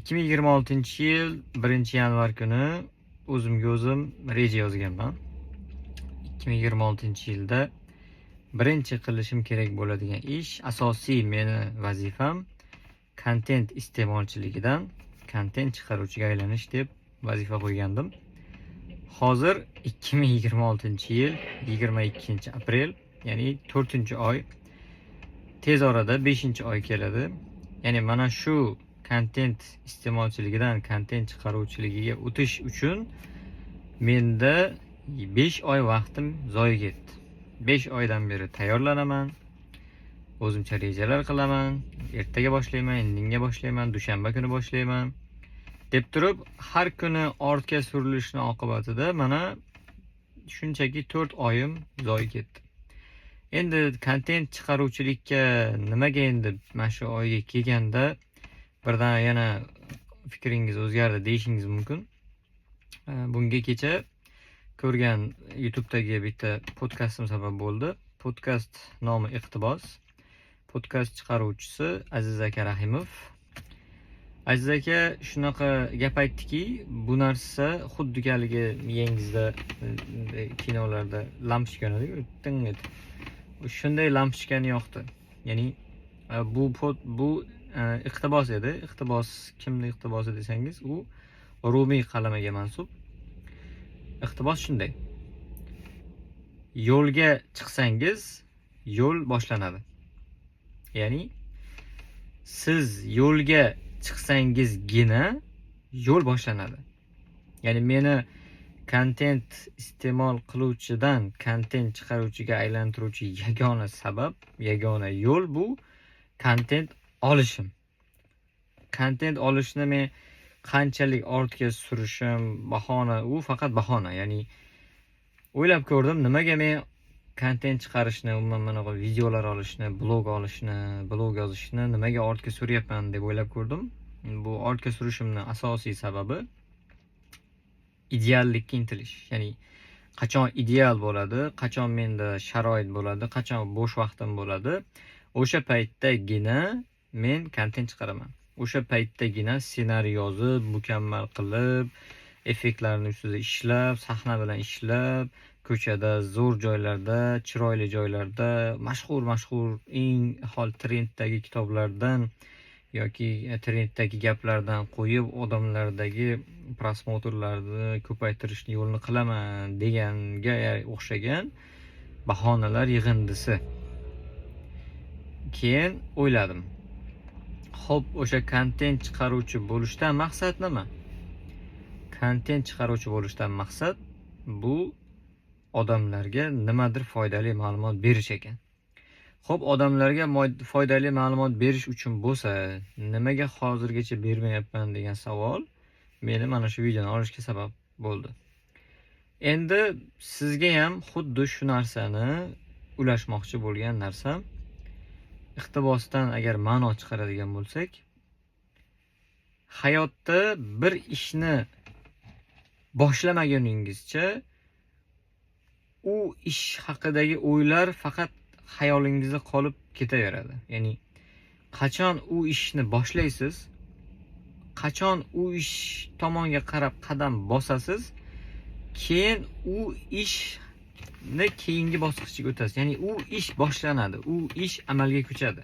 2026-yil 1-yanvar kuni o'zimga o'zim reja yozganman. 2026-yilda birinchi qilishim kerak bo'ladigan ish, asosiy meni vazifam kontent iste'molchiligidan kontent chiqaruvchiga aylanish deb vazifa qo'ygandim. Hozir 2026-yil 22-aprel, ya'ni 4-oy. Tez orada 5-oy keladi. Ya'ni mana shu kontent iste'molchiligidan kontent chiqaruvchiligiga o'tish uchun menda 5 oy vaqtim zoye ketdi. 5 oydan beri tayyorlanaman. O'zimcha rejalar qilaman. Ertaga boshlayman, indinga boshlayman, dushanba kuni boshlayman deb turib, har kuni ortga surilishning oqibatida mana shunchaki 4 oyim zoye ketdi. Endi kontent chiqaruvchilikka nimaga endi mana shu oyga kelganda birdan yana fikringiz o'zgardi deyishingiz mumkin. Bunga kecha ko'rgan YouTube'dagi bitta podkastim sabab bo'ldi. Podkast nomi Iqtibos. Podkast chiqaruvchisi Aziz aka Rahimov. Aziz aka shunaqa gap aytdiki, bu narsa xuddi haligi miyangizda kinolarda lampochka yonadi-ku, ting etib. Shunday lampochkani yoqdi. Ya'ni bu iqtibos edi. Iqtibos kimning iqtibosi desangiz, u Rumiy qalamiga mansub. Iqtibos shunday. Yo'lga chiqsangiz, yo'l boshlanadi. Ya'ni siz yo'lga chiqsangizgina yo'l boshlanadi. Ya'ni meni kontent iste'mol qiluvchidan kontent chiqaruvchiga aylantiruvchi yagona sabab, yagona yo'l bu kontent olishim. Kontent olishni men qanchalik ortga surishim, bahona, u faqat bahona. Ya'ni o'ylab ko'rdim, nimaga men kontent chiqarishni, umuman mana bu videolar olishni, blog olishni, blog yozishni nimaga ortga suryapman deb o'ylab ko'rdim. Bu ortga surishimning asosiy sababi ideallikka intilish. Ya'ni qachon ideal bo'ladi, qachon menda sharoit bo'ladi, qachon bo'sh vaqtim bo'ladi, o'sha paytdagina men kontent chiqaraman. O'sha paytdagina ssenariy yozib, mukammal qilib, effektlarni ustida ishlab, sahna bilan ishlab, ko'chada, zo'r joylarda, chiroyli joylarda, mashhur eng hol trenddagi kitoblardan yoki trenddagi gaplardan qo'yib, odamlardagi prosmotrlarni ko'paytirishni yo'lini qilaman deganga o'xshagan bahonalar yig'indisi. Keyin o'yladim. Xo'p, o'sha kontent chiqaruvchi bo'lishdan maqsad nima? Kontent chiqaruvchi bo'lishdan maqsad bu odamlarga nimadir foydali ma'lumot berish ekan. Xo'p, odamlarga foydali ma'lumot berish uchun bo'lsa, nimaga hozirgacha bermayapman degan savol meni mana shu videoni olishga sabab bo'ldi. Endi sizga ham xuddi shu narsani ulashmoqchi bo'lgan narsam, iqtibosdan agar ma'no chiqaradigan bo'lsak, hayotda bir ishni boshlamaguningizcha u ish haqidagi o'ylar faqat xayolingizda qolib ketaveradi. Ya'ni qachon u ishni boshlaysiz, qachon u ish tomonga qarab qadam bosasiz, keyin u ishni keyingi bosqichga o'tasiz. Ya'ni u ish boshlanadi, u ish amalga ko'chadi.